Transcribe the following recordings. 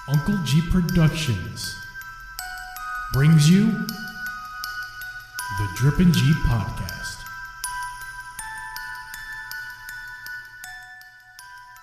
Uncle Geeb Productions brings you the Drippin' Geeb Podcast.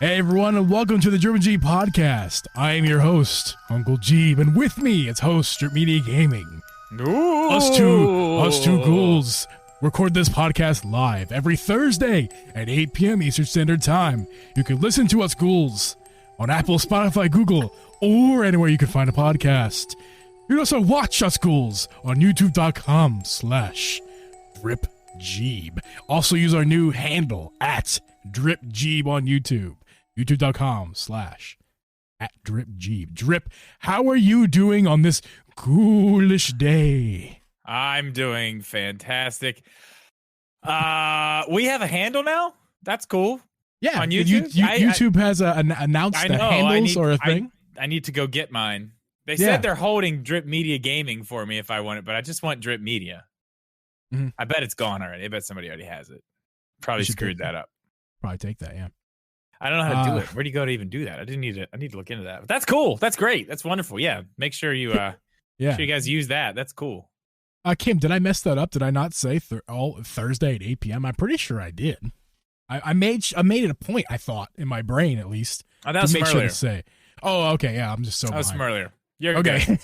Hey everyone, and welcome to the Drippin' Geeb Podcast. I am your host, Uncle Geeb, and with me is host Drip Media Gaming. Ooh. Us two ghouls record this podcast live every Thursday at 8 p.m. Eastern Standard Time. You can listen to us ghouls on Apple, Spotify, Google, or anywhere you can find a podcast. You can also watch us ghouls on youtube.com/DripGeeb. Also use our new handle at DripGeeb on YouTube. youtube.com/@DripGeeb. Drip, how are you doing on this ghoulish day? I'm doing fantastic. We have a handle now? That's cool. Yeah, on YouTube. YouTube has announced the handles or a thing. I need to go get mine. They said they're holding Drip Media Gaming for me if I want it, but I just want Drip Media. Mm-hmm. I bet it's gone already. I bet somebody already has it. Probably screwed that up. Probably take that, yeah. I don't know how to do it. Where do you go to even do that? I need to look into that. But that's cool. That's great. That's wonderful. Yeah. Make sure you sure you guys use that. That's cool. Kim, did I mess that up? Did I not say all Thursday at 8 p.m.? I'm pretty sure I did. I made it a point, I thought, in my brain at least. Oh, that was to make from earlier. Sure to say. Oh, okay, yeah, I'm just so That was behind. from earlier. You're okay.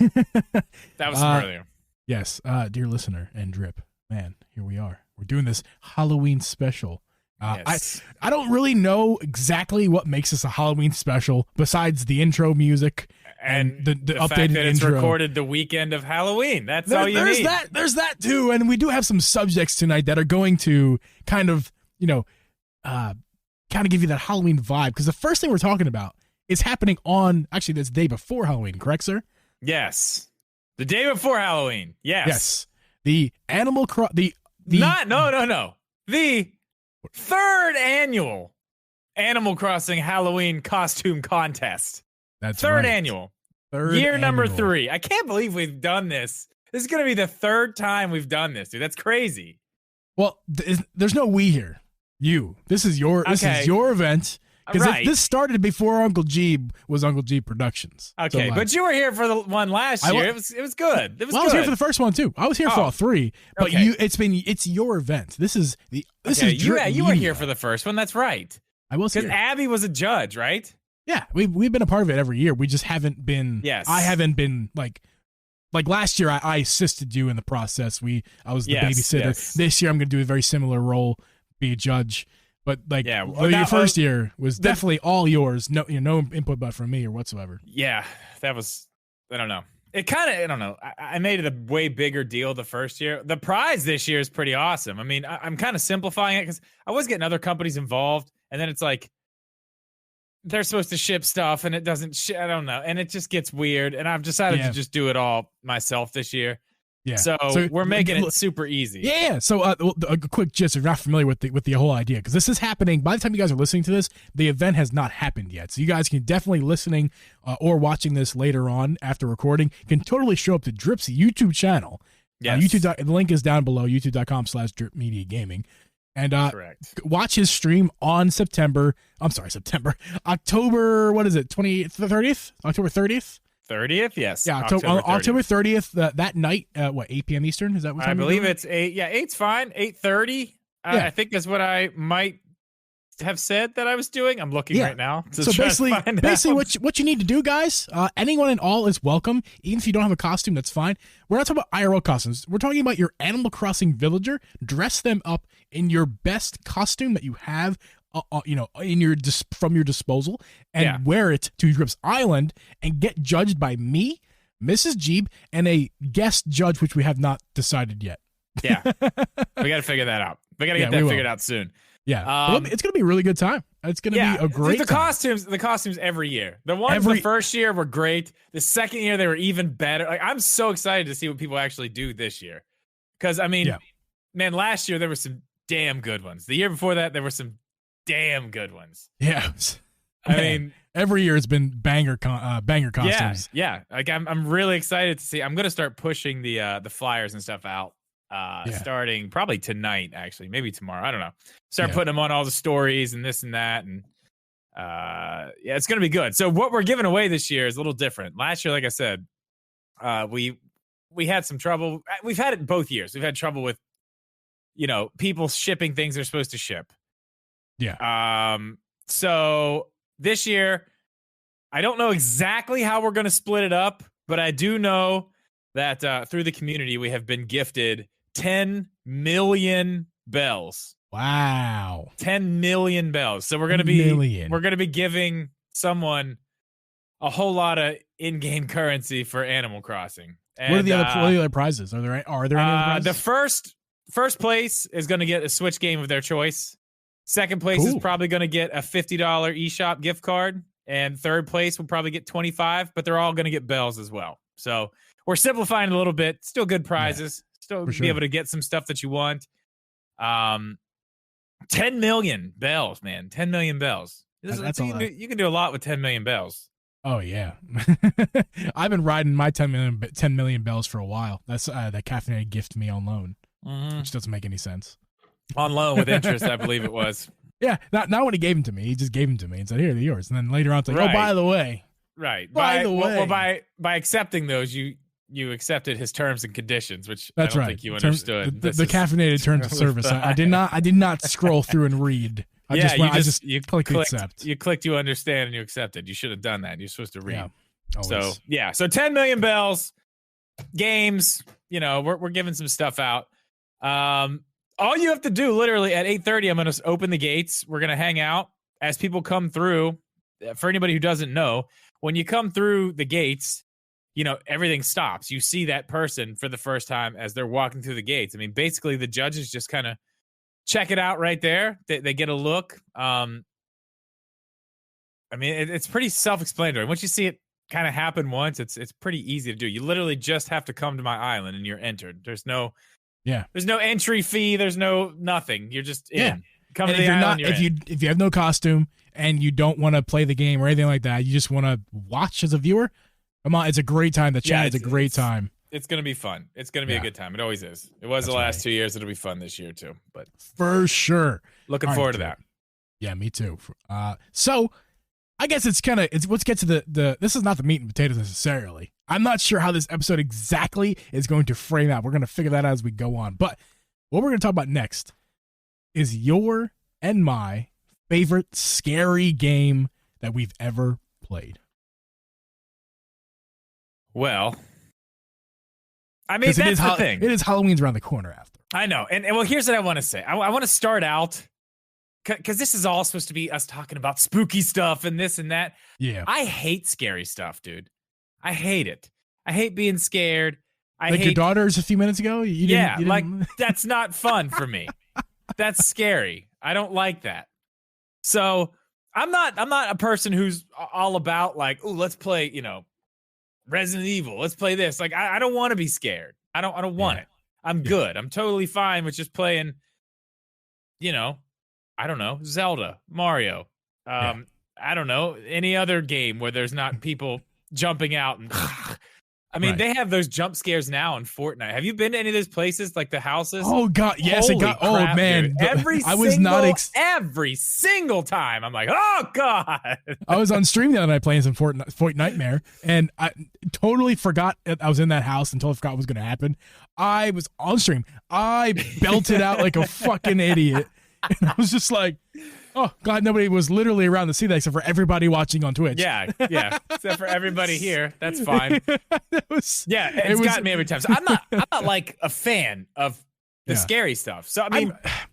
That was from earlier. Yes, dear listener and Drip, man, here we are. We're doing this Halloween special. Yes. I don't really know exactly what makes this a Halloween special besides the intro music and the updated fact that it's intro. Recorded the weekend of Halloween. That's all you need. There's that too, and we do have some subjects tonight that are going to kind of give you that Halloween vibe, because the first thing we're talking about is happening on actually this day before Halloween, correct, sir? Yes, the day before Halloween. Yes. The Animal the third annual Animal Crossing Halloween costume contest. That's third right. annual. Third Year number annual. 3. I can't believe we've done this. This is going to be the third time we've done this, dude. That's crazy. Well, there's no we here. This is your event, because right. this started before Uncle Geeb was Uncle Geeb Productions. Okay, so, but you were here for the one last year. It was good. It was I was here for the first one too. I was here for all three. But okay. it's your event. This is you were here for the first one. That's right. I was here. Because Abby was a judge, right? Yeah, we've been a part of it every year. We just haven't been. Yes. I haven't been like last year. I assisted you in the process. I was the babysitter. Yes. This year I'm going to do a very similar role, be a judge. But your first year was definitely all yours. No, no input but from me or whatsoever. Yeah, that was. I don't know. I don't know. I made it a way bigger deal the first year. The prize this year is pretty awesome. I mean, I'm kind of simplifying it because I was getting other companies involved, and then it's like they're supposed to ship stuff, and it doesn't. I don't know, and it just gets weird. And I've decided to just do it all myself this year. Yeah. So we're making it super easy. Yeah. So a quick gist, if you're not familiar with the whole idea, because this is happening. By the time you guys are listening to this, the event has not happened yet. So you guys can definitely listening or watching this later on after recording can totally show up to Drip's YouTube channel. Yes. The link is down below, youtube.com/DripMediaGaming. And watch his stream on October, what is it, 30th? October 30th? 30th, yes. Yeah, October 30th, that night, 8 p.m. Eastern? Is that what time I believe it's 8? Yeah, 8's fine. 8:30. I think that's what I might have said that I was doing. I'm looking right now. So basically what you need to do, guys, anyone and all is welcome. Even if you don't have a costume, that's fine. We're not talking about IRL costumes. We're talking about your Animal Crossing villager. Dress them up in your best costume that you have in from your disposal, and wear it to Drip's Island and get judged by me, Mrs. Geeb, and a guest judge, which we have not decided yet. Yeah, we got to figure that out. We got to get that figured out soon. Yeah, it's gonna be a really good time. It's gonna be a great. The costumes every year. The ones the first year were great. The second year they were even better. Like, I'm so excited to see what people actually do this year, because I mean, man, last year there were some damn good ones. The year before that there were some damn good ones. Yeah. I mean, every year it's been banger costumes. Yeah. Like I'm really excited to see. I'm gonna start pushing the flyers and stuff out. Starting probably tonight, actually, maybe tomorrow. I don't know. Start putting them on all the stories and this and that, and Yeah, it's going to be good. So what we're giving away this year is a little different. Last year, like I said, we had some trouble. We've had it both years. We've had trouble with, people shipping things they're supposed to ship. Yeah. So this year, I don't know exactly how we're going to split it up, but I do know that through the community, we have been gifted 10 million bells. Wow. 10 million bells. So we're going to be giving someone a whole lot of in-game currency for Animal Crossing. And, what are the other prizes? Are there any other prizes? The first place is going to get a Switch game of their choice. Second place is probably going to get a $50 eShop gift card, and third place will probably get $25, but they're all going to get bells as well. So we're simplifying a little bit. Still good prizes. Still be able to get some stuff that you want. 10 million bells, man. 10 million bells. You can do a lot with 10 million bells. Oh, yeah. I've been riding my 10 million bells for a while. That's that caffeinated gift me on loan, which doesn't make any sense. On loan with interest, I believe it was. Yeah, not when he gave them to me. He just gave them to me and said, here, they're yours. And then later on, it's like, oh, by the way. Right. By the way. Well, by accepting those, you accepted his terms and conditions, which I don't think you understood. The caffeinated terms of service. I did not scroll through and read. You clicked accept. You clicked, you understand, and you accepted. You should have done that. You're supposed to read. Yeah, So 10 million bells, games. We're giving some stuff out. All you have to do, literally, at 8:30, I'm going to open the gates. We're going to hang out as people come through. For anybody who doesn't know, when you come through the gates, everything stops. You see that person for the first time as they're walking through the gates. I mean, basically, the judges just kind of check it out right there. They get a look. I mean, it's pretty self-explanatory. Once you see it kind of happen once, it's pretty easy to do. You literally just have to come to my island and you're entered. There's no entry fee. There's no nothing. You're just in. Come to the island. If you have no costume and you don't want to play the game or anything like that, you just want to watch as a viewer. Come on, it's a great time. The chat is a great time. It's going to be fun. It's going to be a good time. It always is. It was the last 2 years. It'll be fun this year too. But for sure, looking forward to that. Yeah, me too. So I guess let's get to the. This is not the meat and potatoes necessarily. I'm not sure how this episode exactly is going to frame out. We're going to figure that out as we go on. But what we're going to talk about next is your and my favorite scary game that we've ever played. Well, I mean, that's the thing. It is Halloween's around the corner after. I know. And well, here's what I want to say. I want to start out, because this is all supposed to be us talking about spooky stuff and this and that. Yeah. I hate scary stuff, dude. I hate it. I hate being scared. I hate your daughters a few minutes ago? You didn't... like, that's not fun for me. That's scary. I don't like that. So I'm not a person who's all about like, oh, let's play, Resident Evil. Let's play this. Like, I don't want to be scared. I don't want it. I'm good. I'm totally fine with just playing, I don't know, Zelda, Mario. I don't know, any other game where there's not people jumping out and I mean, they have those jump scares now in Fortnite. Have you been to any of those places, like the houses? Oh God, yes, Holy crap, oh man, dude. Every single time, I'm like, oh God. I was on stream the other night playing some Fortnite Nightmare, and I totally forgot I was in that house until I forgot what was going to happen. I was on stream. I belted out like a fucking idiot, and I was just like, oh God, nobody was literally around to see that except for everybody watching on Twitch. Yeah. Except for everybody here. That's fine. It's gotten me every time. So I'm not like a fan of the scary stuff. So I mean,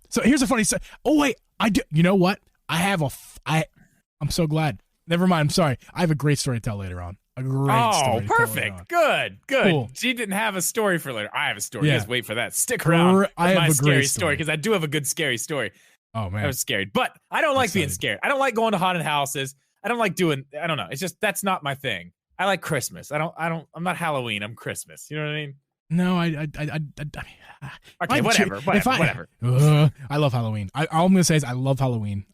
so here's a funny story. Oh wait, I do. You know what? I'm so glad. Never mind. I'm sorry. I have a great story to tell later on. A great story. Oh, perfect. Good. Cool. She didn't have a story for later. I have a story. Just wait for that. Stick around. I have my scary story because I do have a good scary story. Oh man, I was scared, but I don't like being scared. I don't like going to haunted houses. I don't like doing. I don't know. It's just that's not my thing. I like Christmas. I'm not Halloween. I'm Christmas. You know what I mean? No, okay, whatever. I love Halloween. All I'm gonna say is I love Halloween.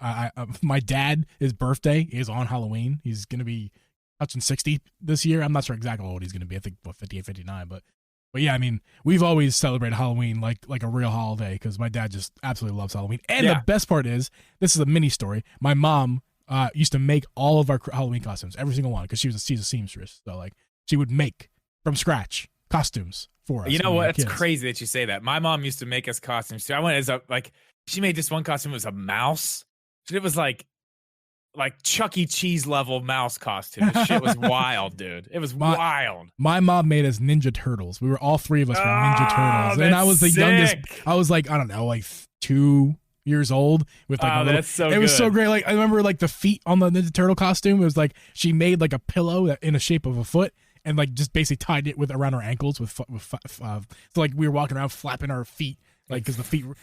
My dad, his birthday is on Halloween. He's gonna be touching 60 this year. I'm not sure exactly what he's gonna be. I think 58, 59, but yeah, I mean, we've always celebrated Halloween like a real holiday because my dad just absolutely loves Halloween. And the best part is, this is a mini story. My mom used to make all of our Halloween costumes, every single one, because she's a seamstress. So like she would make from scratch costumes for us. You know when we what? were It's kids. crazy that you say that. My mom used to make us costumes too. I went as a she made this one costume. It was a mouse. It was like Chuck E. Cheese level mouse costume. This shit was wild, dude. It was wild. My mom made us Ninja Turtles. We were all three of us were Ninja Turtles, and I was the youngest. I was like, I don't know, like 2 years old with like a little, that's so it was so great. Like I remember like the feet on the Ninja Turtle costume. It was like she made like a pillow in the shape of a foot and like just basically tied it around our ankles so like we were walking around flapping our feet like because the feet were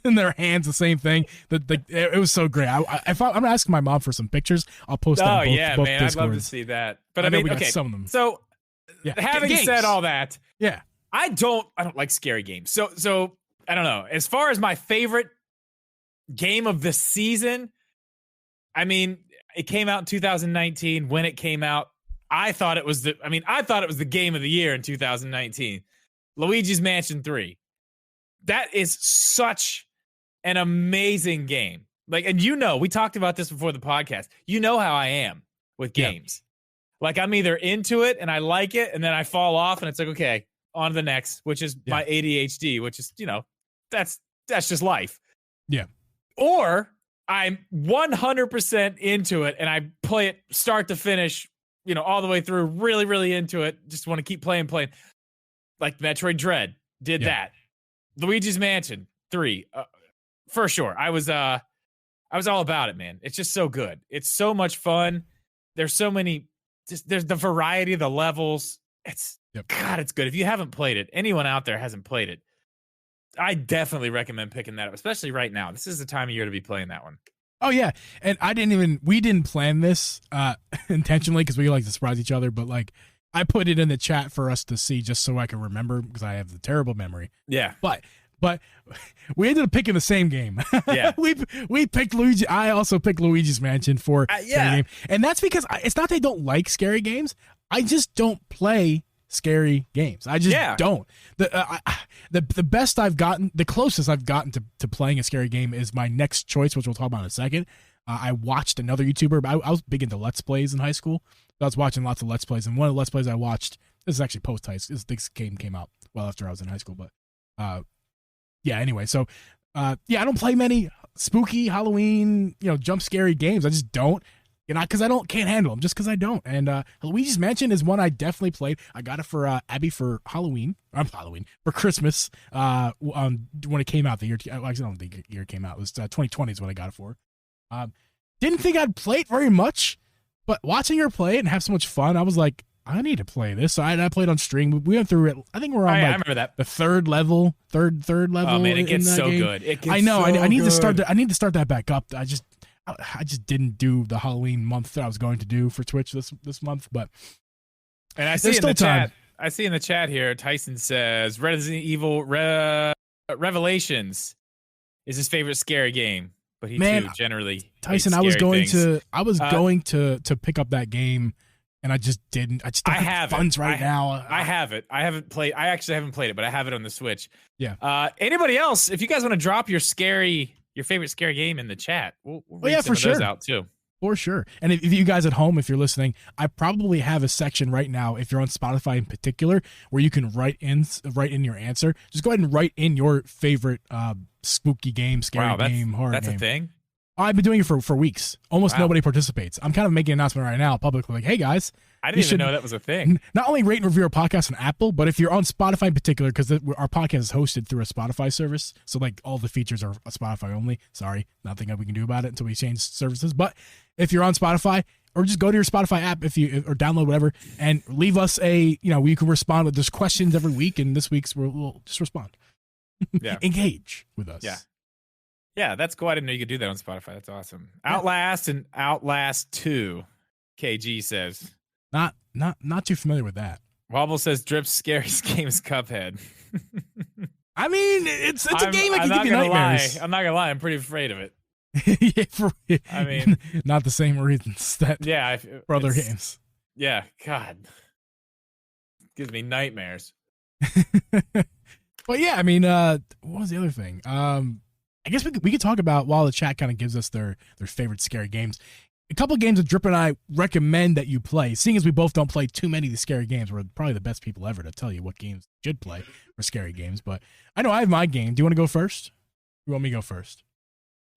and their hands the same thing. It was so great. I'm gonna ask my mom for some pictures. I'll post them. Oh yeah, both man, Discords. I'd love to see that. But I know mean, we got okay, some of them. So having games. said all that, yeah, I don't like scary games. So I don't know. As far as my favorite game of the season, I mean, it came out in 2019. When it came out, I thought it was the game of the year in 2019. Luigi's Mansion 3. That is such an amazing game. Like, and we talked about this before the podcast. You know how I am with games. Yeah. Like I'm either into it and I like it, and then I fall off, and it's like, okay, on to the next, which is my ADHD, which is, that's just life. Yeah. Or I'm 100% into it and I play it start to finish, all the way through, really, really into it. Just want to keep playing. Like Metroid Dread did that. Luigi's Mansion 3, for sure. I was all about it, man. It's just so good. It's so much fun. There's so many, there's the variety of the levels. God, it's good. If you haven't played it, anyone out there hasn't played it, I definitely recommend picking that up, especially right now. This is the time of year to be playing that one. Oh yeah, and we didn't plan this intentionally because we like to surprise each other, but like I put it in the chat for us to see just so I can remember because I have the terrible memory. Yeah, but we ended up picking the same game. Yeah, we picked Luigi. I also picked Luigi's Mansion for the game, and that's because it's not they don't like scary games. I just don't play scary games. I just don't. The best I've gotten, the closest I've gotten to playing a scary game is my next choice, which we'll talk about in a second. I watched another YouTuber, but I was big into Let's Plays in high school. So I was watching lots of Let's Plays, and one of the Let's Plays I watched, this is actually post-high school, this game came out well after I was in high school, but anyway, so I don't play many spooky Halloween, jump scary games. I just don't. Because I can't handle them, just because I don't. And Luigi's Mansion is one I definitely played. I got it for Abby for for Christmas. When it came out, the year. I don't think the year it came out. It was 2020 is what I got it for. Didn't think I'd play it very much, but watching her play it and have so much fun, I was like, I need to play this. So I played on stream. We went through it. I think we're on I remember that. The third level. Oh man, it gets so game. Good. It gets I know. So I need good. to start. I need to start that back up. I just didn't do the Halloween month that I was going to do for Twitch this month, but and I see in the chat. I see in the chat here. Tyson says Resident Evil Revelations is his favorite scary game, but he too generally. Tyson, I was going to pick up that game, and I just didn't. I just don't have funds right now. I have it. I haven't played. I actually haven't played it, but I have it on the Switch. Yeah. Anybody else? If you guys want to drop your favorite scary game in the chat, we'll read some of those out too. For sure. And if you guys at home, if you're listening, I probably have a section right now, if you're on Spotify in particular, where you can write in your answer. Just go ahead and write in your favorite spooky game, scary game, horror game. That's a thing? I've been doing it for weeks. Almost nobody participates. I'm kind of making an announcement right now publicly, like, hey guys. I didn't even know that was a thing. Not only rate and review our podcast on Apple, but if you're on Spotify in particular, because our podcast is hosted through a Spotify service, so like all the features are Spotify only. Sorry, nothing that we can do about it until we change services. But if you're on Spotify, or just go to your Spotify app or download whatever, and leave us you can respond with there's questions every week, and this week's we'll just respond. Yeah, engage with us. Yeah, that's cool. I didn't know you could do that on Spotify. That's awesome. Outlast and Outlast 2, KG says. Not too familiar with that. Wobble says Drip's scariest game is Cuphead. I mean, it's a game that can give you nightmares. I'm not gonna lie, I'm pretty afraid of it. I mean, not the same reasons that for other games. Yeah, God, it gives me nightmares. But yeah, I mean, what was the other thing? I guess we could talk about, while the chat kind of gives us their favorite scary games, a couple of games that Drip and I recommend that you play. Seeing as we both don't play too many of the scary games, we're probably the best people ever to tell you what games you should play for scary games. But I know I have my game. Do you want to go first? You want me to go first?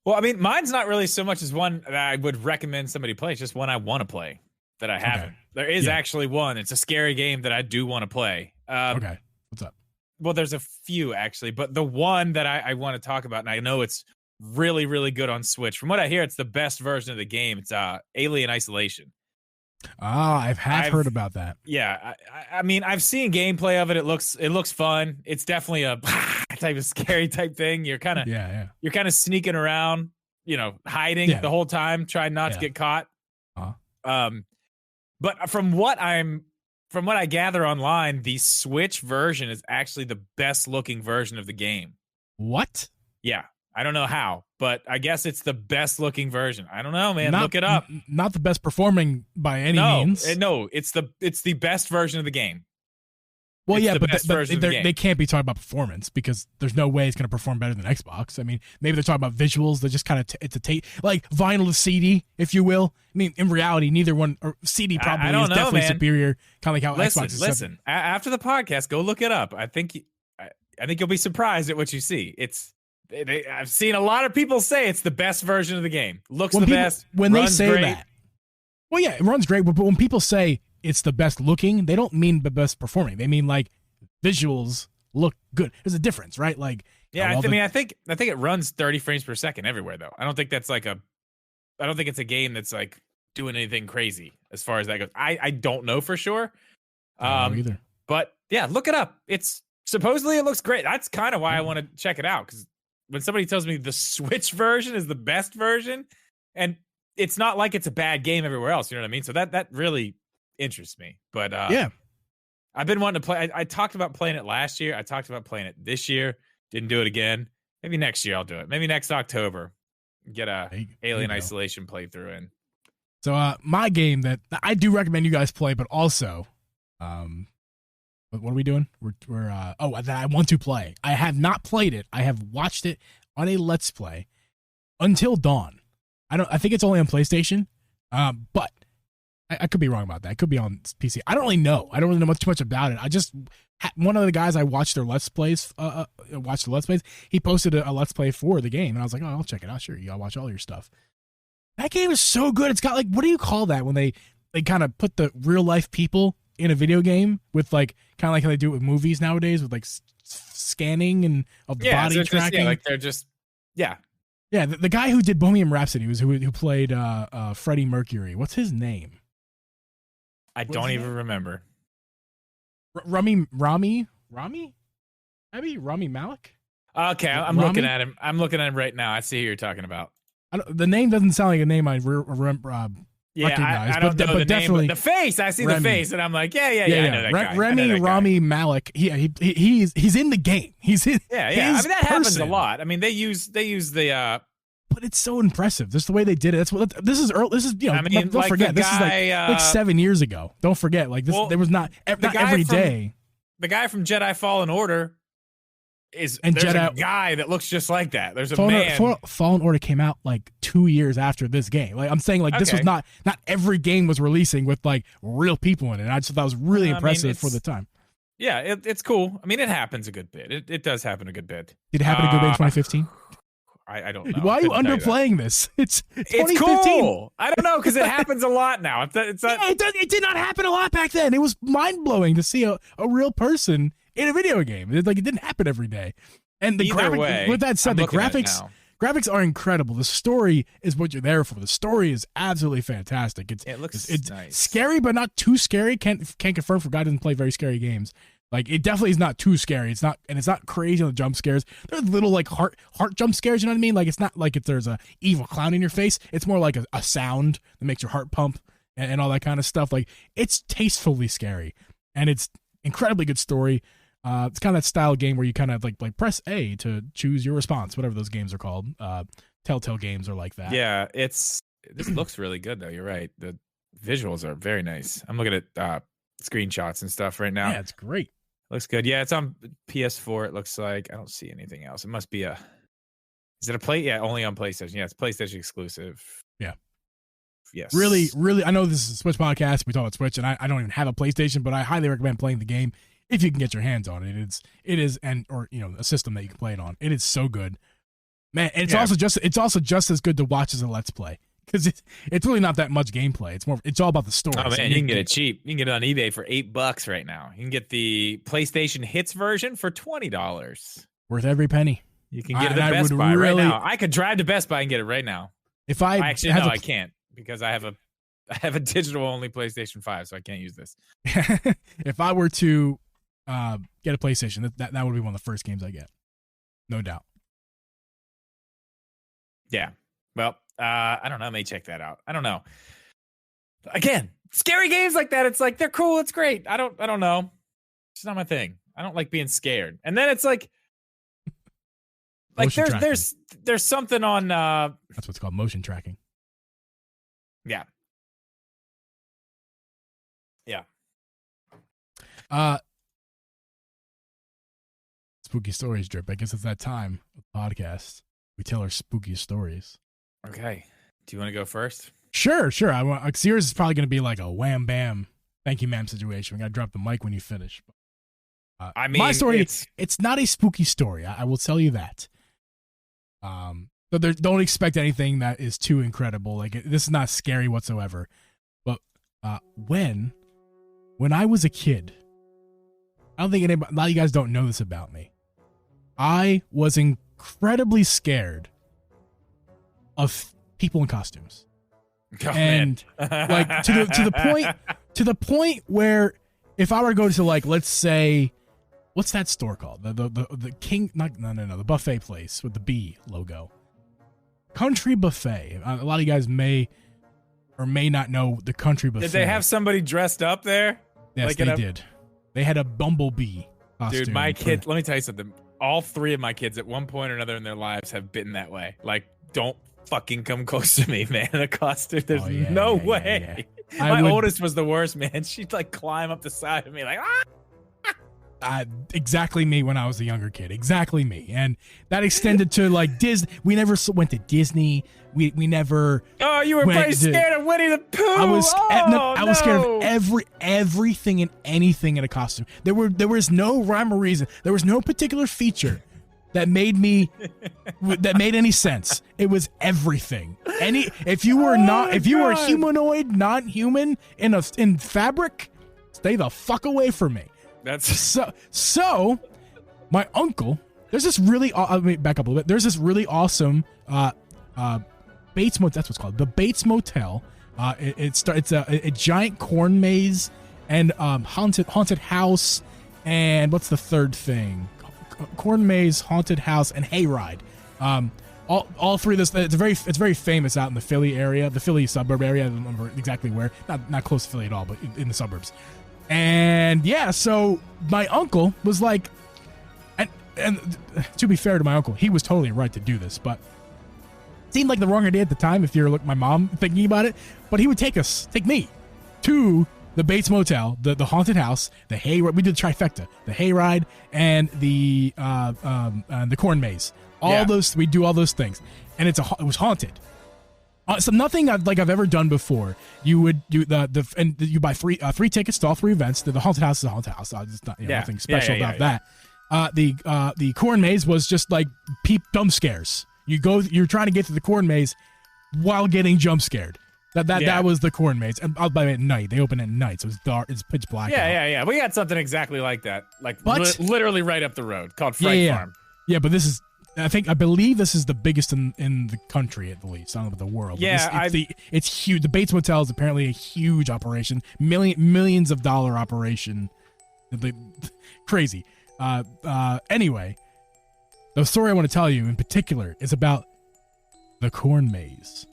Well, I mean, mine's not really so much as one that I would recommend somebody play. It's just one I want to play that I haven't. Okay. There is actually one. It's a scary game that I do want to play. Okay. What's up? Well, there's a few actually, but the one that I want to talk about, and I know it's really, really good on Switch. From what I hear, it's the best version of the game. It's Alien Isolation. I've heard about that. Yeah, I mean, I've seen gameplay of it. It looks fun. It's definitely a type of scary type thing. You're kind of you're kind of sneaking around, hiding the whole time, trying not to get caught. But from what I gather online, the Switch version is actually the best looking version of the game. What? Yeah. I don't know how, but I guess it's the best looking version. I don't know, man. Look it up. Not the best performing by any means. No, it's the best version of the game. Well, yeah, but they can't be talking about performance because there's no way it's going to perform better than Xbox. I mean, maybe they're talking about visuals. They're just kind of it's a tape like vinyl to CD, if you will. I mean, in reality, neither one or CD probably is definitely superior. Kind of like how Xbox is. Listen, after the podcast, go look it up. I think you'll be surprised at what you see. I've seen a lot of people say it's the best version of the game. Looks the best. When they say great. That, well, yeah, it runs great. But when people say it's the best looking, they don't mean the best performing. They mean like visuals look good. There's a difference, right? Like, yeah, I think it runs 30 frames per second everywhere, though. I don't think it's a game that's like doing anything crazy as far as that goes. I don't know for sure. I don't know either. But yeah, look it up. It's supposedly it looks great. That's kind of why I want to check it out, because when somebody tells me the Switch version is the best version, and it's not like it's a bad game everywhere else, you know what I mean? So that really interests me. But yeah, I've been wanting to play. I talked about playing it last year. I talked about playing it this year. Didn't do it again. Maybe next year I'll do it. Maybe next October, get a Alien Isolation playthrough in. So my game that I do recommend you guys play, but also, what are we doing? We're that I want to play. I have not played it. I have watched it on a Let's Play, Until Dawn. I think it's only on PlayStation, but I could be wrong about that. It could be on PC. I don't really know. I don't really know too much about it. I just one of the guys I watched their Let's Plays. He posted a Let's Play for the game, and I was like, oh, I'll check it out. Sure, you gotta watch all your stuff. That game is so good. It's got like, what do you call that when they kind of put the real life people in a video game with like kind of like how they do it with movies nowadays with like scanning and of the body tracking. Like they're just Yeah, the guy who did Bohemian Rhapsody was who played Freddie Mercury. What's his name? I don't even remember. Rami Malek? Okay, I'm looking at him. I'm looking at him right now. I see who you're talking about. The name doesn't sound like a name I remember. Recognize, I don't know but the definitely name, but the face. I see Remy. The face, and I'm like, yeah. I know that guy. Rami Malek. He's in the game. He's in. Yeah. I mean, that happens a lot. I mean, they use the. But it's so impressive. Just the way they did it. That's what this is. This is I mean, don't forget. This is like 7 years ago. Don't forget. Like this, there was not every day. The guy from Jedi Fallen Order. There's a guy that looks just like that. There's a man. Fallen Order came out like 2 years after this game. Like I'm saying, like this was not every game was releasing with like real people in it. And I just thought that was really impressive for the time. Yeah, it's cool. I mean, it happens a good bit. It does happen a good bit. Did it happen a good bit in 2015? I don't know. Why are you underplaying this? It's 2015. Cool. I don't know, because it happens a lot now. It did not happen a lot back then. It was mind blowing to see a real person in a video game. It didn't happen every day. And the graphics, with that said, the graphics are incredible. The story is what you're there for. The story is absolutely fantastic. It looks nice. Scary, but not too scary. Can't confirm for a guy who doesn't play very scary games. Like it definitely is not too scary. It's not crazy on the jump scares. There's little like heart jump scares. You know what I mean? Like it's not like if there's a evil clown in your face. It's more like a sound that makes your heart pump and all that kind of stuff. Like it's tastefully scary, and it's incredibly good story. It's kind of that style game where you kind of like press A to choose your response, whatever those games are called. Telltale games are like that. Yeah, this looks really good though. You're right. The visuals are very nice. I'm looking at screenshots and stuff right now. Yeah, it's great. Looks good. Yeah, it's on PS4. It looks like I don't see anything else. It must be Is it a play? Yeah, only on PlayStation. Yeah, it's PlayStation exclusive. Yeah. Yes. Really, really, I know this is a Switch podcast. We talk about Switch, and I don't even have a PlayStation, but I highly recommend playing the game if you can get your hands on it. It is, or a system that you can play it on. It is so good, man. And it's also just as good to watch as a Let's Play, because it's really not that much gameplay. It's all about the story. Oh man, you can get it cheap. You can get it on eBay for $8 right now. You can get the PlayStation Hits version for $20. Worth every penny. You can get it at Best Buy right now. I could drive to Best Buy and get it right now. If I actually no, I can't, because I have a digital only PlayStation 5, so I can't use this. If I were to get a PlayStation, that would be one of the first games I get, no doubt. Yeah. Well, I don't know. I may check that out. I don't know. Again, scary games like that, it's like they're cool. It's great. I don't know. It's not my thing. I don't like being scared. And then it's like there's something on. That's what's called motion tracking. Yeah. Yeah. Spooky stories, Drip. I guess it's that time of the podcast. We tell our spooky stories. Okay. Do you want to go first? Sure. I want. Yours is probably going to be like a wham bam, thank you ma'am situation. We got to drop the mic when you finish. I mean, my story. It's not a spooky story. I will tell you that. But don't expect anything that is too incredible. Like this is not scary whatsoever. But when I was a kid, I don't think a lot of you guys don't know this about me. I was incredibly scared of people in costumes, and like to the point where if I were to go to, like, let's say, what's that store called? The King? The buffet place with the B logo. Country Buffet. A lot of you guys may or may not know the Country Buffet. Did they have somebody dressed up there? Yes, they did. They had a bumblebee costume. Dude, my kids, let me tell you something. All three of my kids at one point or another in their lives have bitten that way. Like, don't fucking come close to me, man. The costume, there's no way. Yeah. My oldest was the worst, man. She'd like climb up the side of me like, exactly me when I was a younger kid. Exactly me. And that extended to like Disney. We never went to Disney. We never. Oh, you were pretty scared of Winnie the Pooh. I was scared of everything and anything in a costume. There was no rhyme or reason. There was no particular feature that made any sense. It was everything. If you were a humanoid, not human in fabric, stay the fuck away from me. That's so. My uncle, there's this really. Let me back up a little bit. There's this really awesome Bates Motel. That's what's called, the Bates Motel. It's a giant corn maze and haunted house, and what's the third thing? Corn maze, haunted house, and hayride. All three of this. It's very famous out in the Philly area, the Philly suburb area. I don't remember exactly where. Not close to Philly at all, but in the suburbs. And yeah, so my uncle was like, and to be fair to my uncle, he was totally right to do this, but it seemed like the wrong idea at the time if you're like my mom thinking about it. But he would take me to the Bates Motel, the haunted house, the hayride. We did the trifecta, the hayride and the corn maze. We do all those things, and it was haunted. So nothing I've ever done before. You would do and you buy free tickets to all three events. The haunted house is a haunted house. It's not nothing special about that. The corn maze was just like jump scares. You're trying to get to the corn maze while getting jump scared. That was the corn maze. And by at night, they open at night, so it's dark. It's pitch black. Yeah. We had something exactly like that, literally right up the road, called Fright Farm. Yeah, but this is. I believe this is the biggest in the country, at least. I don't know about the world. Yeah, it's huge. The Bates Motel is apparently a huge operation, millions of dollar operation. Crazy. Anyway, the story I want to tell you in particular is about the corn maze.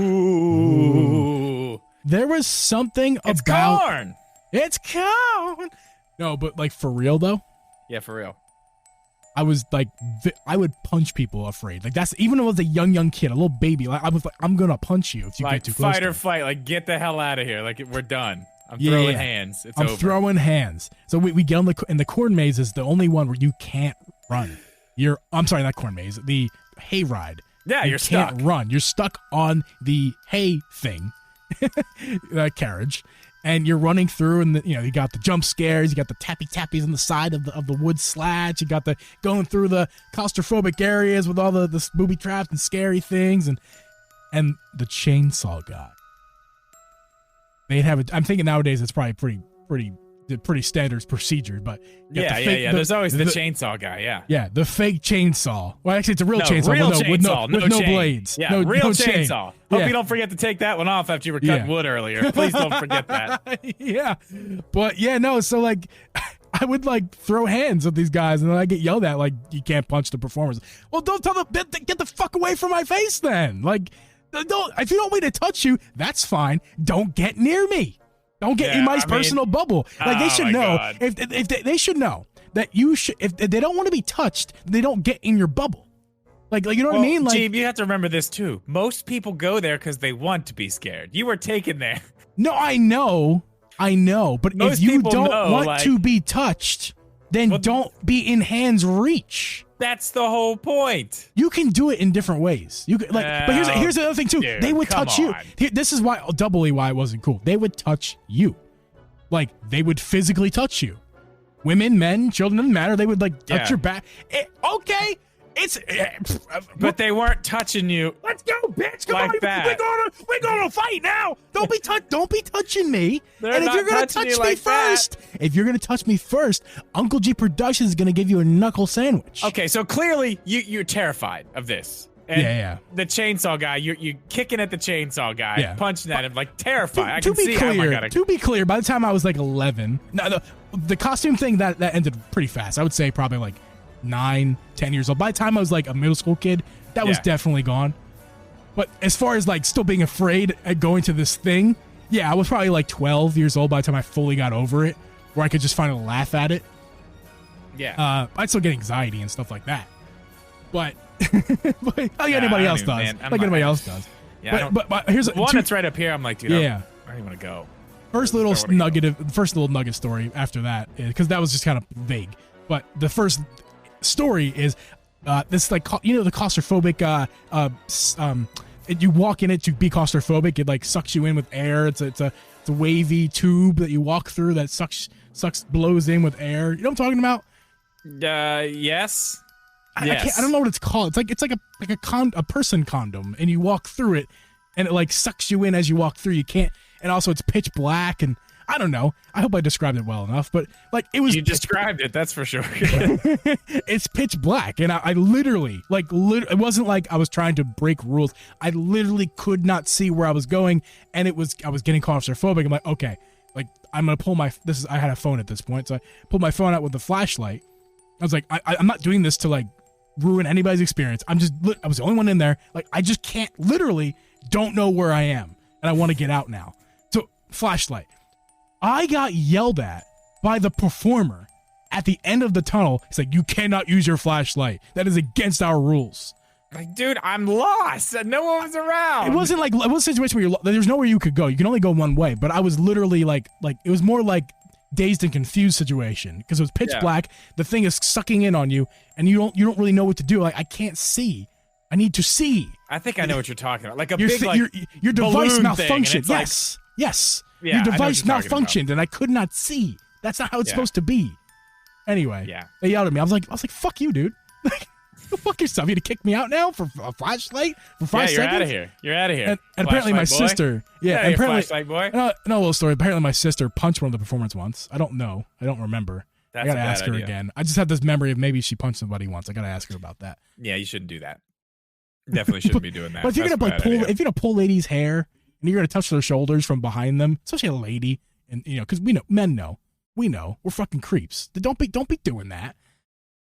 Ooh. There was something it's about corn. It's corn. No, but like for real though. Yeah, for real. I was like, I would punch people afraid. Like that's even when I was a young kid, a little baby. Like I was like, I'm gonna punch you if you get too close. Fight or fight. Like get the hell out of here. Like we're done. I'm throwing hands. I'm throwing hands. So we get on in the corn maze is the only one where you can't run. I'm sorry, not corn maze, the hay ride. Yeah, you you're can't stuck. run. You're stuck on the hay thing, carriage, and you're running through. And you got the jump scares. You got the tappy tappies on the side of the wood slats. You got the going through the claustrophobic areas with all the booby traps and scary things, and the chainsaw guy. They'd have it. I'm thinking nowadays it's probably pretty standard procedure, but yeah. There's always the chainsaw guy. Yeah, the fake chainsaw. Well, actually, it's a real chainsaw, with no blades. Yeah, real chainsaw. Hope Yeah. you don't forget to take that one off after you were cutting wood earlier. Please don't forget that. Yeah, but so like, I would like throw hands at these guys, and then I get yelled at like, you can't punch the performers. Well, don't tell them, get the fuck away from my face then. Like, don't, if you don't want me to touch you, that's fine. Don't get near me. Don't get in my personal bubble. Like, they should know. God. If they should know that you should. If they don't want to be touched, they don't get in your bubble. Like you know what I mean? Like, Geeb, you have to remember this too. Most people go there because they want to be scared. You were taken there. No, I know. But Most if you people don't know, want to be touched, then don't be in hand's reach. That's the whole point. You can do it in different ways. You could, but here's the other thing too. Dude, they would touch you. This is why doubly why it wasn't cool. They would touch you, like they would physically touch you. Women, men, children, doesn't matter. They would like touch your back. Okay, but they weren't touching you. Let's go, bitch! Come like on, that. we're gonna fight now. Don't be touching me. They're and if not you're gonna touching touch you me like first, Uncle Geeb Productions is gonna give you a knuckle sandwich. Okay, so clearly you're terrified of this. And yeah. The chainsaw guy, you're kicking at the chainsaw guy, punching at him, like terrified. To be clear, by the time I was like 11, the costume thing that ended pretty fast. I would say probably like 9, 10 years old. By the time I was like a middle school kid, that was definitely gone. But as far as like still being afraid at going to this thing, I was probably like 12 years old by the time I fully got over it, where I could just finally laugh at it. Yeah. I'd still get anxiety and stuff like that. But, like anybody else does. Anybody else does. Yeah. But here's one that's right up here. I'm like, dude, I don't even want to go. First little nugget story after that, because that was just kind of vague. But the first story is this, like, the claustrophobic you walk in it to be claustrophobic. It like sucks you in with air. It's a wavy tube that you walk through that blows in with air. You know what I'm talking about? Yes. I don't know what it's called. It's like a person condom, and you walk through it, and it like sucks you in as you walk through. You can't, and also it's pitch black, and I don't know. I hope I described it well enough, but like it was. You described it, that's for sure. It's pitch black, and I literally, it wasn't like I was trying to break rules. I literally could not see where I was going, and I was getting claustrophobic. I'm like, okay, like I'm gonna pull I had a phone at this point, so I pulled my phone out with the flashlight. I was like, I'm not doing this to like ruin anybody's experience. I was the only one in there. Like, I just don't know where I am, and I want to get out now. So flashlight. I got yelled at by the performer at the end of the tunnel. He's like, you cannot use your flashlight. That is against our rules. Like, dude, I'm lost. No one was around. It was a situation where there's nowhere you could go. You can only go one way. But I was literally like it was more like dazed and confused situation, because it was pitch black. The thing is sucking in on you, and you don't really know what to do. Like, I can't see. I need to see. I think I know what you're talking about. Like your device malfunctioned. Yes. Yes. Yeah, your device malfunctioned, and I could not see. That's not how it's supposed to be. Anyway, they yelled at me. I was like, fuck you, dude. Go fuck yourself. You had to kick me out now for a flashlight for 5 seconds? You're out of here. You're out of here. And apparently my sister. Yeah, and apparently. Flashlight boy. No little story. Apparently my sister punched one of the performers once. I don't know. I don't remember. I gotta ask her again. I just have this memory of maybe she punched somebody once. I gotta ask her about that. Yeah, you shouldn't do that. Definitely shouldn't be doing that. But if you're gonna pull ladies' hair and you're gonna touch their shoulders from behind them, especially a lady, and because men know, we're fucking creeps. Don't be doing that.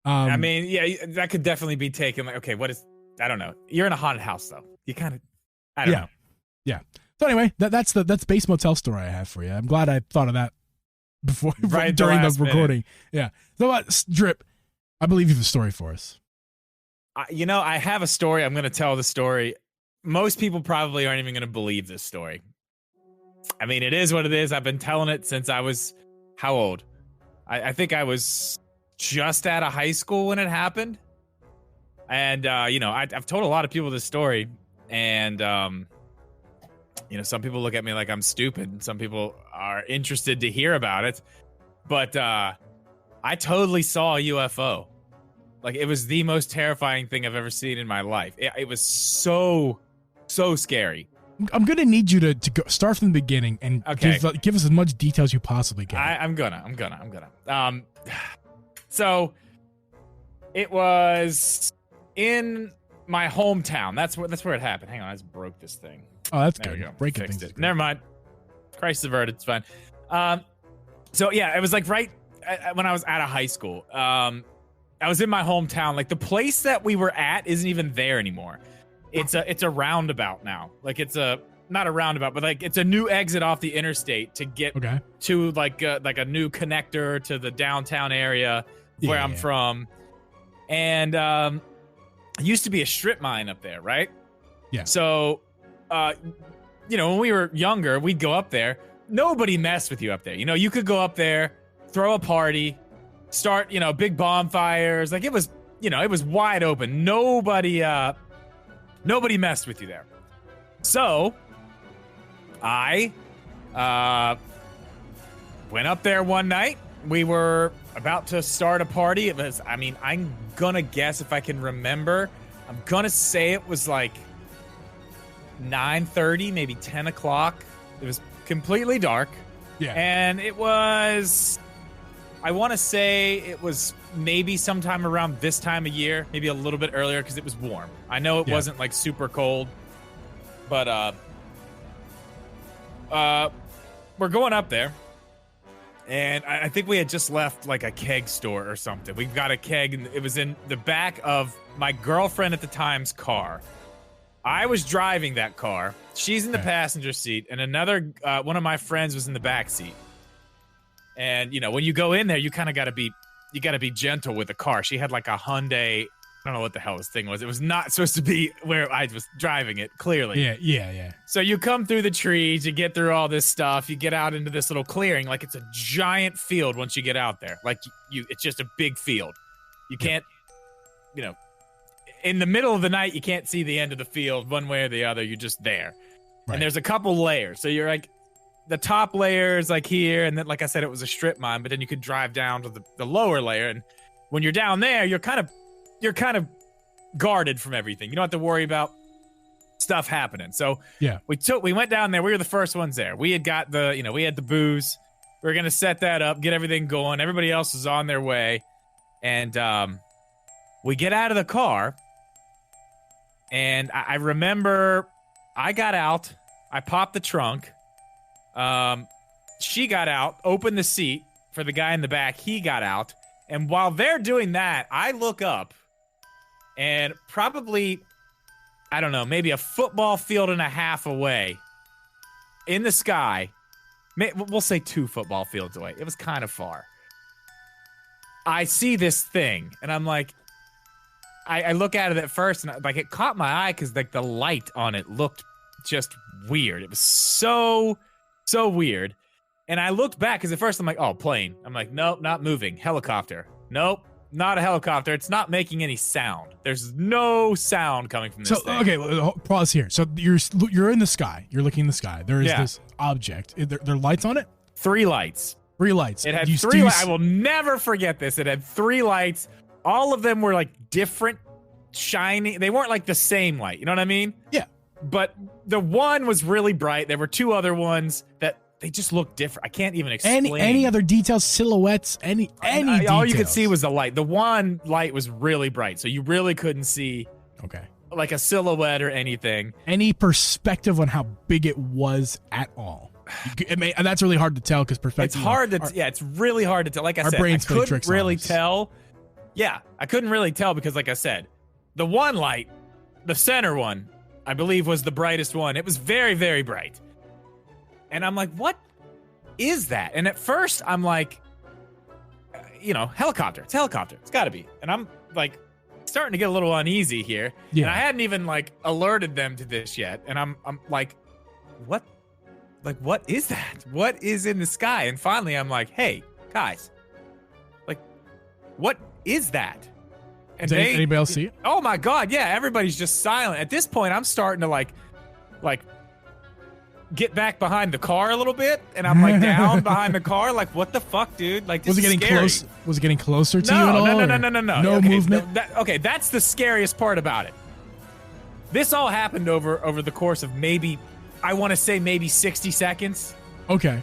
I mean, that could definitely be taken. Like, okay, I don't know. You're in a haunted house, though. You kind of, I don't know. Yeah. So anyway, that's base motel story I have for you. I'm glad I thought of that before, during the recording. Minute. Yeah. So Drip, I believe you have a story for us. I have a story. I'm going to tell the story. Most people probably aren't even going to believe this story. I mean, it is what it is. I've been telling it since I was, how old? I think I was just out of high school when it happened. And I've told a lot of people this story, and some people look at me like I'm stupid, and some people are interested to hear about it. But I totally saw a UFO. Like, it was the most terrifying thing I've ever seen in my life. It was so scary. I'm gonna need you to go, start from the beginning and give us as much detail as you possibly can. I'm gonna. So it was in my hometown. That's where it happened. Hang on, I just broke this thing. Oh, that's there good. We go. Breaking Fixed things. It. Never mind. Crisis averted. It's fine. So yeah, it was like right when I was out of high school. I was in my hometown. Like, the place that we were at isn't even there anymore. It's a roundabout now. Like, it's not a roundabout, but like it's a new exit off the interstate to get to like a new connector to the downtown area where I'm from. And it used to be a strip mine up there, right? Yeah. So, when we were younger, we'd go up there. Nobody messed with you up there. You could go up there, throw a party, start, big bonfires. Like, it was wide open. Nobody messed with you there. So I went up there one night. We were about to start a party. It was, I'm gonna guess, if I can remember, I'm gonna say it was like 9:30, maybe 10 o'clock. It was completely dark. Yeah. And it was, I want to say it was maybe sometime around this time of year, maybe a little bit earlier, because it was warm. I know it wasn't like super cold, but we're going up there, and I think we had just left like a keg store or something. We got a keg, and it was in the back of my girlfriend at the time's car. I was driving that car. She's in the passenger seat, and another one of my friends was in the back seat. And when you go in there, you kind of got to be gentle with the car. She had like a Hyundai. I don't know what the hell this thing was. It was not supposed to be where I was driving it, clearly. Yeah. So you come through the trees, you get through all this stuff, you get out into this little clearing. Like, it's a giant field once you get out there. Like, it's just a big field. You can't, in the middle of the night, you can't see the end of the field one way or the other. You're just there. Right. And there's a couple layers. So you're like, the top layer is like here, and then, like I said, it was a strip mine, but then you could drive down to the lower layer, and when you're down there, you're kind of guarded from everything. You don't have to worry about stuff happening. So we went down there. We were the first ones there. We had got we had the booze. We were gonna set that up, get everything going. Everybody else was on their way, and we get out of the car, and I remember I got out. I popped the trunk. She got out, opened the seat for the guy in the back. He got out. And while they're doing that, I look up, and probably, I don't know, maybe a football field and a half away in the sky, we'll say 2 football fields away. It was kind of far. I see this thing, and I'm like, I look at it at first, and like, it caught my eye because like the light on it looked just weird. It was so weird. And I looked back because at first I'm like, oh, plane. I'm like, nope, not moving. Helicopter. Nope, not a helicopter. It's not making any sound. There's no sound coming from this thing. Okay, pause here. So you're in the sky. You're looking in the sky. There is this object. There are lights on it? 3 lights. 3 lights. It had 3 lights. I will never forget this. It had 3 lights. All of them were like different, shiny. They weren't like the same light. You know what I mean? Yeah. But the one was really bright. There were 2 other ones that they just looked different. I can't even explain. Any other details, silhouettes, any details? All you could see was the light. The one light was really bright, so you really couldn't see like a silhouette or anything. Any perspective on how big it was at all? And that's really hard to tell because perspective. It's hard to it's really hard to tell. Like I said, I couldn't really tell. Yeah, I couldn't really tell because, like I said, the one light, the center one, I believe was the brightest one. It was very, very bright. And I'm like, what is that? And at first I'm like, helicopter. It's a helicopter. It's got to be. And I'm like starting to get a little uneasy here. Yeah. And I hadn't even like alerted them to this yet. And I'm like, what? Like, what is that? What is in the sky? And finally I'm like, hey, guys, like, what is that? And Did anybody else see it? Oh my God, yeah, everybody's just silent. At this point, I'm starting to like get back behind the car a little bit, and I'm like down behind the car, like what the fuck, dude? Like, this was it getting scary. close? Was it getting closer to you at all? No. No okay, movement. Okay, that's the scariest part about it. This all happened over the course of maybe, I want to say maybe 60 seconds. Okay.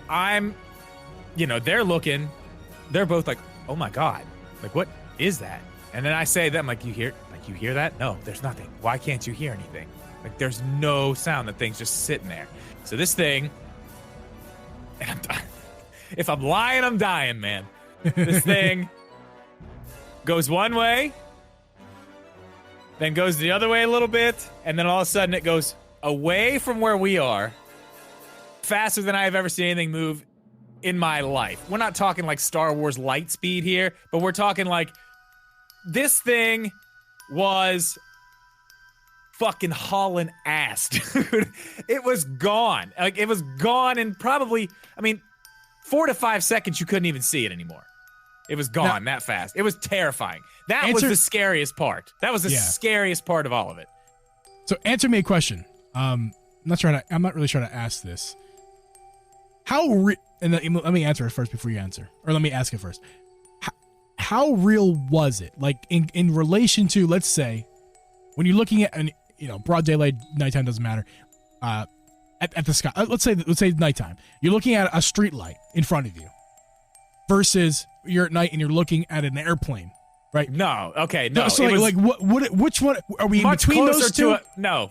They're looking. They're both like, oh my God, like what is that? And then I say to them, like, you hear that? No, there's nothing. Why can't you hear anything? Like, there's no sound. The thing's just sitting there. So this thing, if I'm lying, I'm dying, man. This thing goes one way, then goes the other way a little bit, and then all of a sudden it goes away from where we are, faster than I have ever seen anything move in my life. We're not talking like Star Wars light speed here, but we're talking like this thing was fucking hauling ass, dude. It was gone. Like, it was gone in probably, 4 to 5 seconds, you couldn't even see it anymore. It was gone that fast. It was terrifying. That was the scariest part. That was the scariest part of all of it. So answer me a question. I'm not really sure to ask this. And let me answer it first before you answer. Or let me ask it first. How real was it? Like, in relation to, let's say, when you're looking at, broad daylight, nighttime doesn't matter. At the sky, let's say nighttime. You're looking at a street light in front of you, versus you're at night and you're looking at an airplane, right? No, okay, no. So which one are we in between those two?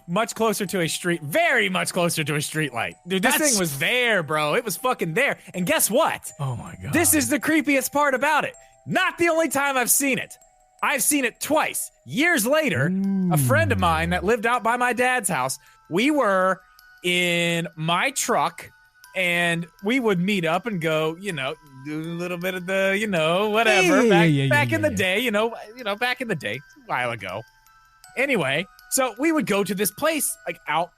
Much closer to a street, very much closer to a street light. Dude, this thing was there, bro. It was fucking there. And guess what? Oh my God. This is the creepiest part about it. Not the only time I've seen it. I've seen it twice. Years later, a friend of mine that lived out by my dad's house, we were in my truck, and we would meet up and go, do a little bit of the, whatever. Back in the day, back in the day, a while ago. Anyway, so we would go to this place, like out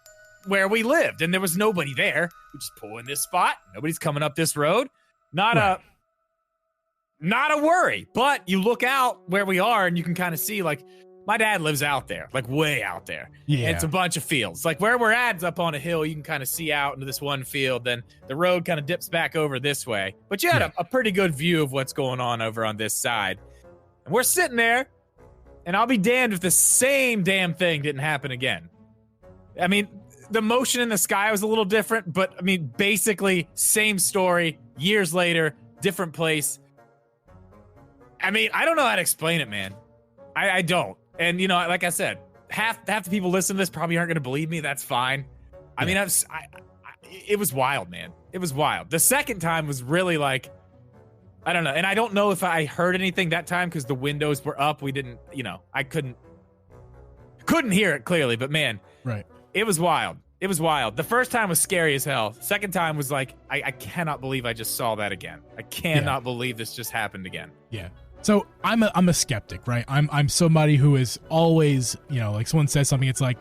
where we lived, and there was nobody there. We just pull in this spot. Nobody's coming up this road. Not a worry. But you look out where we are, and you can kind of see, like, my dad lives out there, like way out there. Yeah. And it's a bunch of fields. Like where we're at is up on a hill. You can kind of see out into this one field. Then the road kind of dips back over this way. But you had a pretty good view of what's going on over on this side. And we're sitting there, and I'll be damned if the same damn thing didn't happen again. The motion in the sky was a little different, but basically same story, years later, different place. I don't know how to explain it, man. I don't. And, like I said, half the people listening to this probably aren't going to believe me. That's fine. It was wild, man. It was wild. The second time was really like, I don't know. And I don't know if I heard anything that time because the windows were up. We didn't, I couldn't hear it clearly. But, man, right. It was wild. It was wild. The first time was scary as hell. Second time was like, I cannot believe I just saw that again. I cannot believe this just happened again. Yeah. So I'm a skeptic, right? I'm somebody who is always, like someone says something, it's like,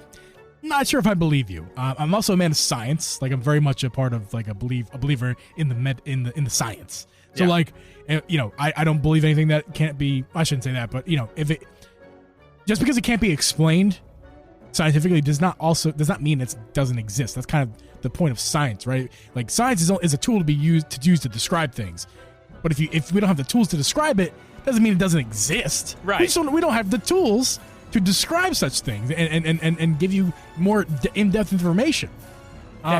not sure if I believe you. I'm also a man of science. Like I'm very much a part of like a believer in the science. So like, I don't believe anything that can't be. I shouldn't say that, but if it just because it can't be explained scientifically does not mean it doesn't exist. That's kind of the point of science, right? Like science is a tool to be used to describe things. But if we don't have the tools to describe it, doesn't mean it doesn't exist. Right. We don't have the tools to describe such things and give you more in-depth information.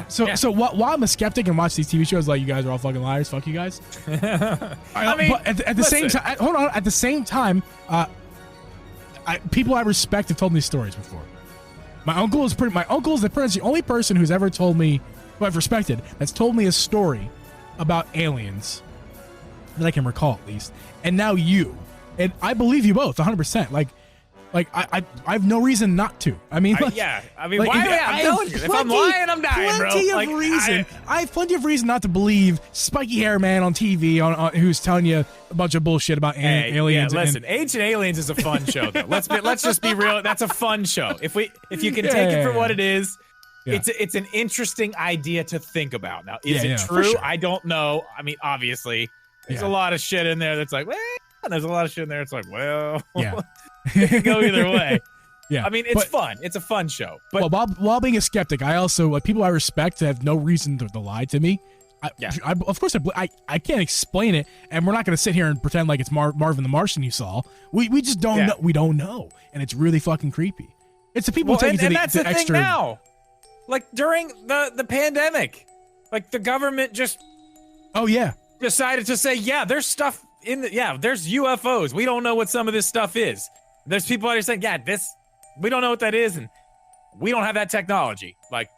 So while I'm a skeptic and watch these TV shows like you guys are all fucking liars, fuck you guys. But at the same time, hold on. At the same time, people I respect have told me stories before. My uncle is pretty much the only person who's ever told me, who I've respected, that's told me a story about aliens that I can recall at least. And now you, and I believe you both 100%. Like I have no reason not to. Why? I'm telling you, if I'm lying, I'm dying, bro. I have plenty of reason not to believe spiky hair man on TV on who's telling you a bunch of bullshit about aliens. Yeah, listen, Ancient Aliens is a fun show, though. Let's just be real. That's a fun show. If you can take it for what it is. Yeah. It's an interesting idea to think about. Now, is it true? Sure. I don't know. Obviously, there's a lot of shit in there that's like, There's a lot of shit in there. It's like, well, Yeah. it can go either way. Yeah. I mean, it's fun. It's a fun show. But while being a skeptic, I also like people I respect have no reason to lie to me. Of course, I can't explain it, and we're not going to sit here and pretend like it's Marvin the Martian you saw. We just don't know. We don't know, and it's really fucking creepy. It's the people who take it to the that's the thing extra. now. Like during the pandemic, like the government just decided to say, there's stuff there's UFOs. We don't know what some of this stuff is. There's people out here saying, we don't know what that is, and we don't have that technology. Like,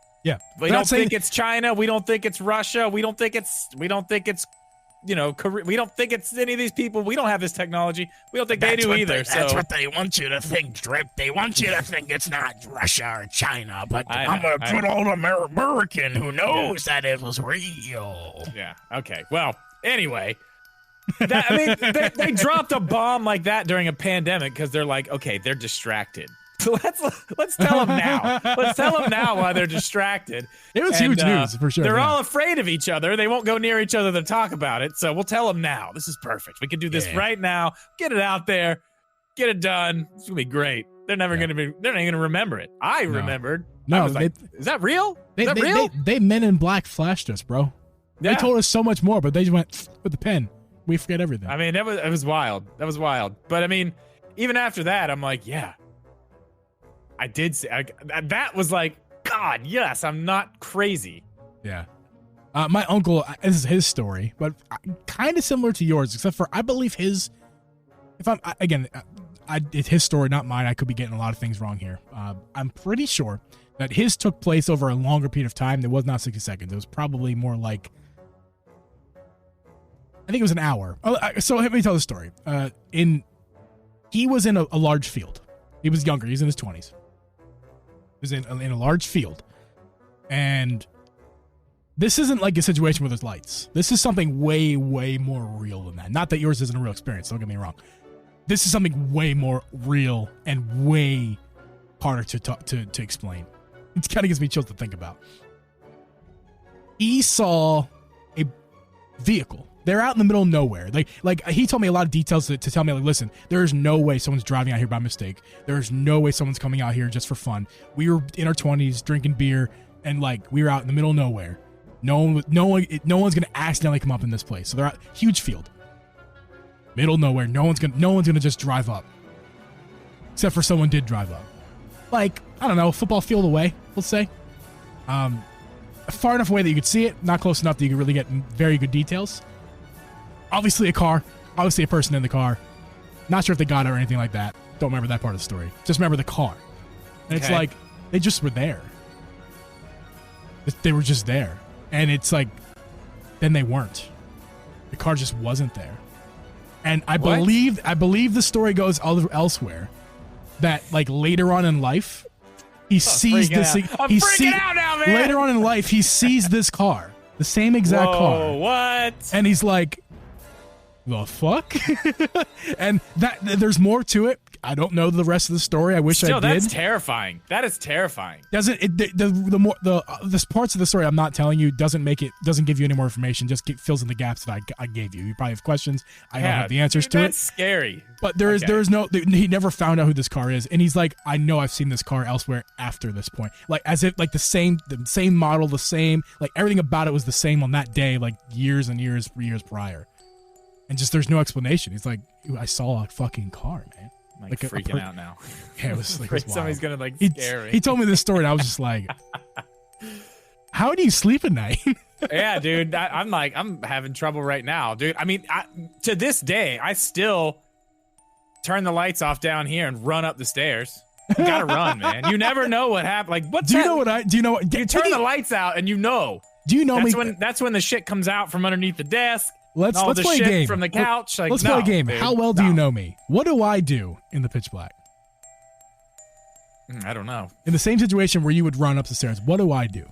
we don't think it's China. We don't think it's Russia. We don't think it's Korea. We don't think it's any of these people. We don't have this technology. We don't think they do either. That's what they want you to think, Drip. They want you to think it's not Russia or China, but I'm a good old American who knows that it was real. Yeah. Okay. Well, anyway, they dropped a bomb like that during a pandemic because they're like, okay, they're distracted. So let's tell them now. Let's tell them now why they're distracted. It was huge news for sure. They're all afraid of each other. They won't go near each other to talk about it. So we'll tell them now. This is perfect. We can do this right now. Get it out there. Get it done. It's gonna be great. They're never gonna be. They're not gonna remember it. I remembered. No, I was like, is that real? Is that real? They Men in Black flashed us, bro. They told us so much more, but they just went with the pen. We forget everything. I mean, it was wild. That was wild. But I mean, even after that, I'm like, I did say that was like, God, yes, I'm not crazy. Yeah. My uncle, this is his story, but kind of similar to yours, except for I believe his. It's his story, not mine. I could be getting a lot of things wrong here. I'm pretty sure that his took place over a longer period of time. It was not 60 seconds. It was probably more like, I think it was an hour. So let me tell the story. He was in a large field. He was younger. He's in his 20s. He was in a large field. And this isn't like a situation where there's lights. This is something way, way more real than that. Not that yours isn't a real experience. Don't get me wrong. This is something way more real and way harder to explain. It kind of gives me chills to think about. He saw a vehicle. They're out in the middle of nowhere. Like he told me a lot of details to tell me, like, listen, there's no way someone's driving out here by mistake. There's no way someone's coming out here just for fun. We were in our 20s drinking beer, and like we were out in the middle of nowhere. No one's gonna accidentally come up in this place. So they're out, huge field, middle of nowhere. No one's gonna just drive up, except for someone did drive up. Like, I don't know, a football field away, let's say. Far enough away that you could see it, not close enough that you could really get very good details. Obviously a car, obviously a person in the car. Not sure if they got it or anything like that. Don't remember that part of the story. Just remember the car. And it's like, they just were there. They were just there. And it's like, then they weren't. The car just wasn't there. And I believe the story goes elsewhere that like later on in life, he sees this. I'm freaking out now, man. Later on in life, he sees this car, the same exact car. What? And he's like, the fuck? And that there's more to it. I don't know the rest of the story. I wish I did. That's terrifying. That is terrifying. Doesn't it? The parts of the story I'm not telling you doesn't give you any more information. Just fills in the gaps that I gave you. You probably have questions. I don't have the answers to it. That's scary. But there is no. He never found out who this car is, and he's like, I know I've seen this car elsewhere after this point. Like as if like the same model, the same, like everything about it was the same on that day, like years and years prior. And just there's no explanation. He's like, I saw a fucking car, man. I'm like freaking out now. Yeah, it was like it was somebody's gonna like scare me. He told me this story, and I was just like, how do you sleep at night? Yeah, dude. I'm having trouble right now, dude. I mean, to this day, I still turn the lights off down here and run up the stairs. You gotta run, man. You never know what happened. Like, what? Do you know what? You turn the lights out, and you know. Do you know That's when the shit comes out from underneath the desk. Let's play a game from the couch. Like, let's play a game. Dude, how well do you know me? What do I do in the pitch black? I don't know. In the same situation where you would run up the stairs, what do I do?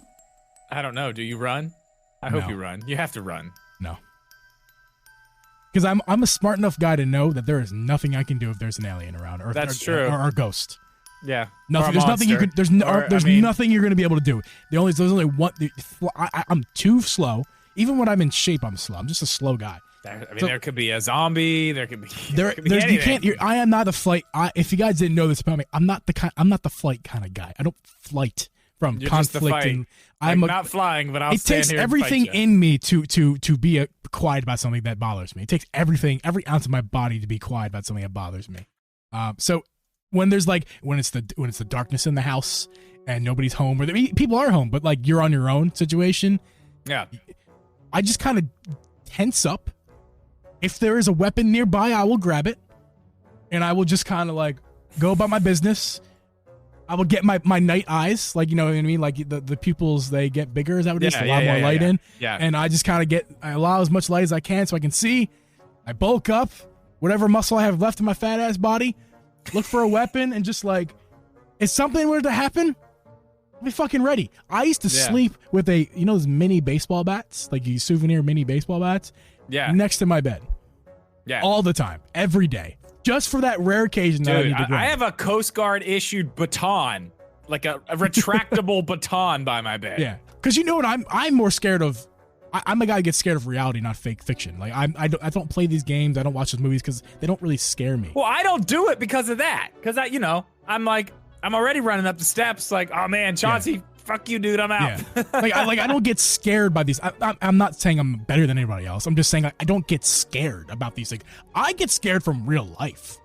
I don't know. Do you run? I hope you run. You have to run. No. Because I'm a smart enough guy to know that there is nothing I can do if there's an alien around, or that's true, or a ghost. Yeah. Nothing. There's nothing you can. There's nothing you're going to be able to do. There's only one. I'm too slow. Even when I'm in shape, I'm slow. I'm just a slow guy. There could be a zombie. There could be. There could be you anything. can't. I am not a flight. If you guys didn't know this about me, I'm not the flight kind of guy. I don't flight from You're just the conflict, fight. and I'm not flying, but I'll it stand takes here everything and fight you. in me to be quiet about something that bothers me. It takes every ounce of my body to be quiet about something that bothers me. So when there's when it's the darkness in the house and nobody's home, or people are home, but like you're on your own situation. Yeah. I just kind of tense up. If there is a weapon nearby, I will grab it, and I will just kind of go about my business. I will get my night eyes, you know what I mean? Like the pupils, they get bigger. Is that what it is? A lot more light in. Yeah. And I just kind of I allow as much light as I can so I can see. I bulk up, whatever muscle I have left in my fat ass body, look for a weapon, and just if something were to happen, I'll be fucking ready. I used to sleep with those mini baseball bats, these souvenir mini baseball bats, next to my bed. Yeah. All the time, every day. Just for that rare occasion that I need to grab. I have a Coast Guard issued baton, like a retractable baton by my bed. Yeah, because you know what I'm more scared of. I'm a guy who gets scared of reality, not fake fiction. I don't play these games. I don't watch those movies because they don't really scare me. Well, I don't do it because of that. Because I'm already running up the steps. Oh man, Chauncey, fuck you, dude. I'm out. Yeah. I don't get scared by these. I'm not saying I'm better than anybody else. I'm just saying I don't get scared about these things. I get scared from real life.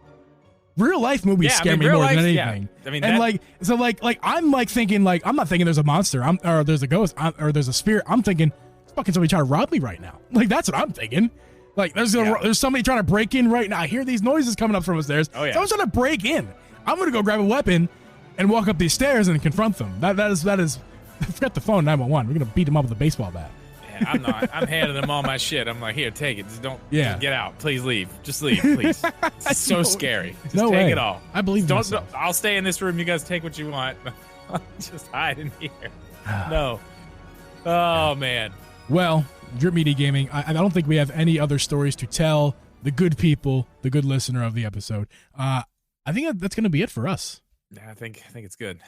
Real life movies scare me more than anything. Yeah. I mean, I'm thinking I'm not thinking there's a monster, or there's a ghost, or there's a spirit. I'm thinking fucking somebody trying to rob me right now. That's what I'm thinking. There's somebody trying to break in right now. I hear these noises coming up from upstairs. Oh yeah. Someone's trying to break in. I'm gonna go grab a weapon and walk up these stairs and confront them. That is. Forget the phone 911. We're gonna beat them up with a baseball bat. Yeah, I'm not. I'm handing them all my shit. I'm like, here, take it. Just don't. Yeah. Just get out. Please leave. Just leave, please. It's so scary. Just take it all. I believe. Don't. I'll stay in this room. You guys take what you want. Just hide in here. No. Oh man. Well, Drip Media Gaming. I don't think we have any other stories to tell the good people, the good listener of the episode. I think that's gonna be it for us. Yeah, I think it's good.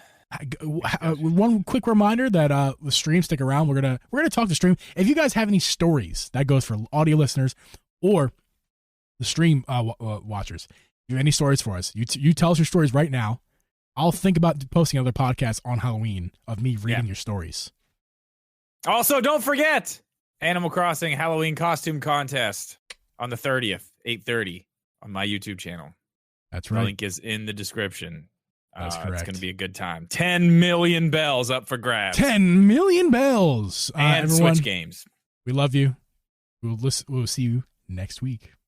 One quick reminder that the stream, stick around. We're gonna talk to stream. If you guys have any stories, that goes for audio listeners or the stream watchers. If you have any stories for us, you tell us your stories right now. I'll think about posting another podcast on Halloween of me reading your stories. Also, don't forget Animal Crossing Halloween costume contest on the 30th, 8:30 on my YouTube channel. That's right. The link is in the description. That's correct. It's going to be a good time. 10 million bells up for grabs. 10 million bells. And everyone, Switch games. We love you. We'll see you next week.